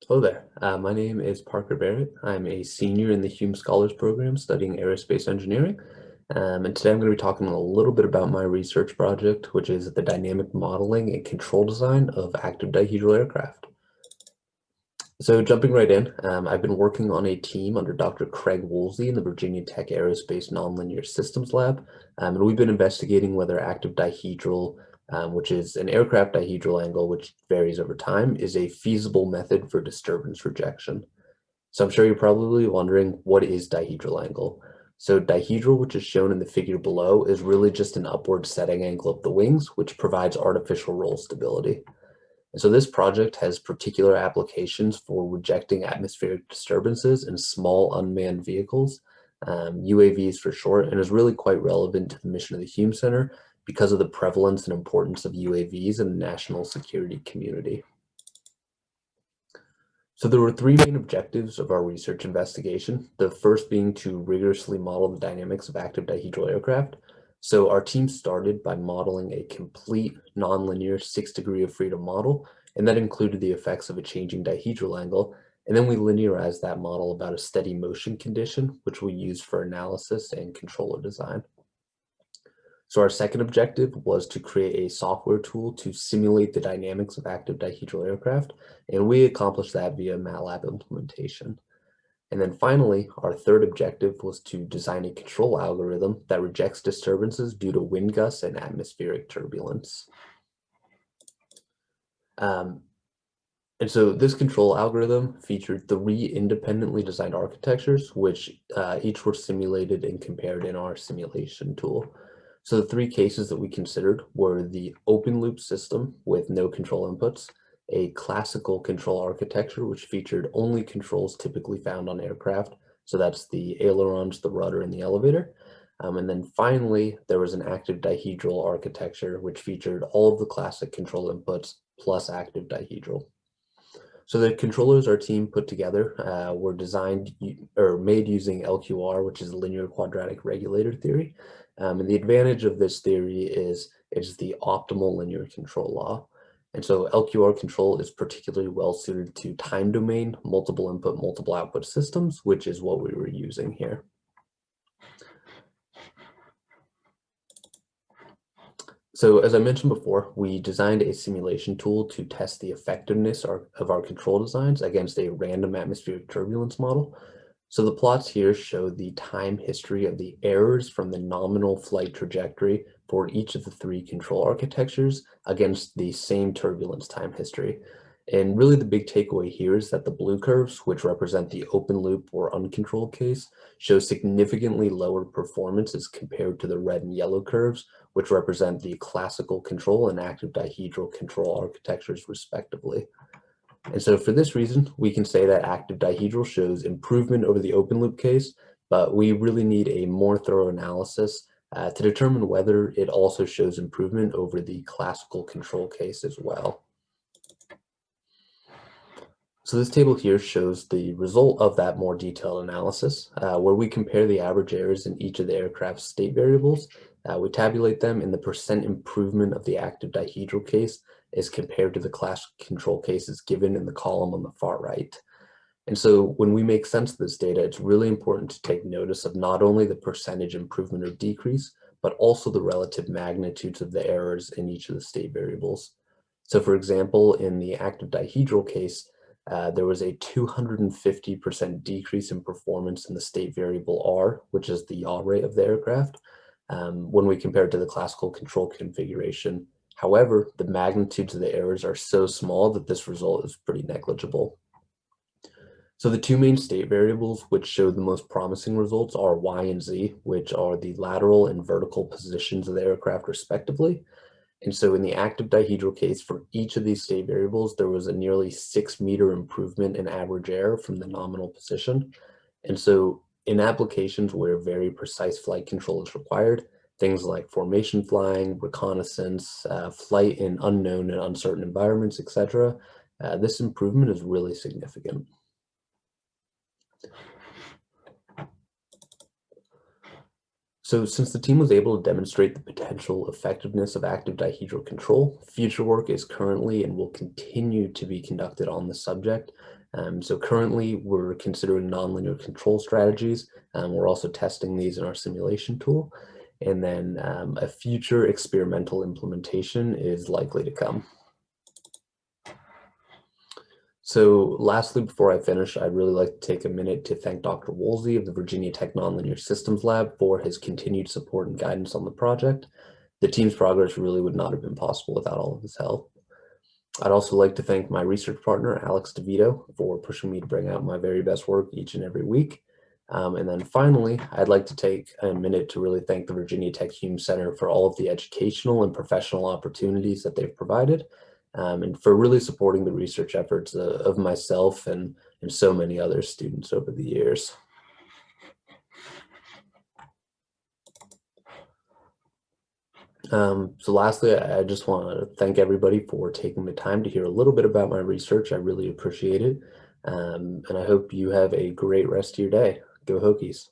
Hello there. My name is Parker Barrett. I'm a senior in the Hume Scholars Program studying aerospace engineering. And today I'm going to be talking a little bit about my research project, which is the dynamic modeling and control design of active dihedral aircraft. So jumping right in, I've been working on a team under Dr. Craig Woolsey in the Virginia Tech Aerospace Nonlinear Systems Lab, and we've been investigating whether active dihedral, which is an aircraft dihedral angle which varies over time, is a feasible method for disturbance rejection. So I'm sure you're probably wondering, what is dihedral angle? So dihedral, which is shown in the figure below, is really just an upward setting angle of the wings, which provides artificial roll stability. And so this project has particular applications for rejecting atmospheric disturbances in small unmanned vehicles, UAVs for short, and is really quite relevant to the mission of the Hume Center because of the prevalence and importance of UAVs in the national security community. So there were three main objectives of our research investigation, the first being to rigorously model the dynamics of active dihedral aircraft. So our team started by modeling a complete nonlinear 6 degree of freedom model, and that included the effects of a changing dihedral angle. And then we linearized that model about a steady motion condition, which we used for analysis and controller design. So our second objective was to create a software tool to simulate the dynamics of active dihedral aircraft, and we accomplished that via MATLAB implementation. And then finally, our third objective was to design a control algorithm that rejects disturbances due to wind gusts and atmospheric turbulence. And so this control algorithm featured three independently designed architectures, which each were simulated and compared in our simulation tool. So the three cases that we considered were the open loop system with no control inputs, a classical control architecture, which featured only controls typically found on aircraft. So that's the ailerons, the rudder, and the elevator. And then finally, there was an active dihedral architecture, which featured all of the classic control inputs plus active dihedral. So the controllers our team put together were designed or made using LQR, which is linear quadratic regulator theory. And the advantage of this theory is it's the optimal linear control law. And so LQR control is particularly well suited to time domain, multiple input, multiple output systems, which is what we were using here. So as I mentioned before, we designed a simulation tool to test the effectiveness of our control designs against a random atmospheric turbulence model. So the plots here show the time history of the errors from the nominal flight trajectory for each of the three control architectures against the same turbulence time history. And really the big takeaway here is that the blue curves, which represent the open loop or uncontrolled case, show significantly lower performance as compared to the red and yellow curves, which represent the classical control and active dihedral control architectures respectively. And so for this reason, we can say that active dihedral shows improvement over the open loop case, but we really need a more thorough analysis to determine whether it also shows improvement over the classical control case as well. So this table here shows the result of that more detailed analysis, where we compare the average errors in each of the aircraft's state variables. We tabulate them in the percent improvement of the active dihedral case as compared to the classic control cases given in the column on the far right. And so when we make sense of this data, it's really important to take notice of not only the percentage improvement or decrease, but also the relative magnitudes of the errors in each of the state variables. So for example, in the active dihedral case, there was a 250% decrease in performance in the state variable R, which is the yaw rate of the aircraft, when we compare it to the classical control configuration. However, the magnitudes of the errors are so small that this result is pretty negligible. So the two main state variables which show the most promising results are Y and Z, which are the lateral and vertical positions of the aircraft respectively. And so in the active dihedral case, for each of these state variables, there was a nearly 6-meter improvement in average error from the nominal position. And so in applications where very precise flight control is required, things like formation flying, reconnaissance, flight in unknown and uncertain environments, etc., this improvement is really significant. So since the team was able to demonstrate the potential effectiveness of active dihedral control, future work is currently and will continue to be conducted on the subject. So currently we're considering nonlinear control strategies. We're also testing these in our simulation tool. And then a future experimental implementation is likely to come. So lastly, before I finish, I'd really like to take a minute to thank Dr. Woolsey of the Virginia Tech Nonlinear Systems Lab for his continued support and guidance on the project. The team's progress really would not have been possible without all of his help. I'd also like to thank my research partner, Alex DeVito, for pushing me to bring out my very best work each and every week. And then finally, I'd like to take a minute to really thank the Virginia Tech Hume Center for all of the educational and professional opportunities that they've provided, and for really supporting the research efforts of myself and so many other students over the years. So lastly, I just want to thank everybody for taking the time to hear a little bit about my research. I really appreciate it. And I hope you have a great rest of your day. Go Hokies.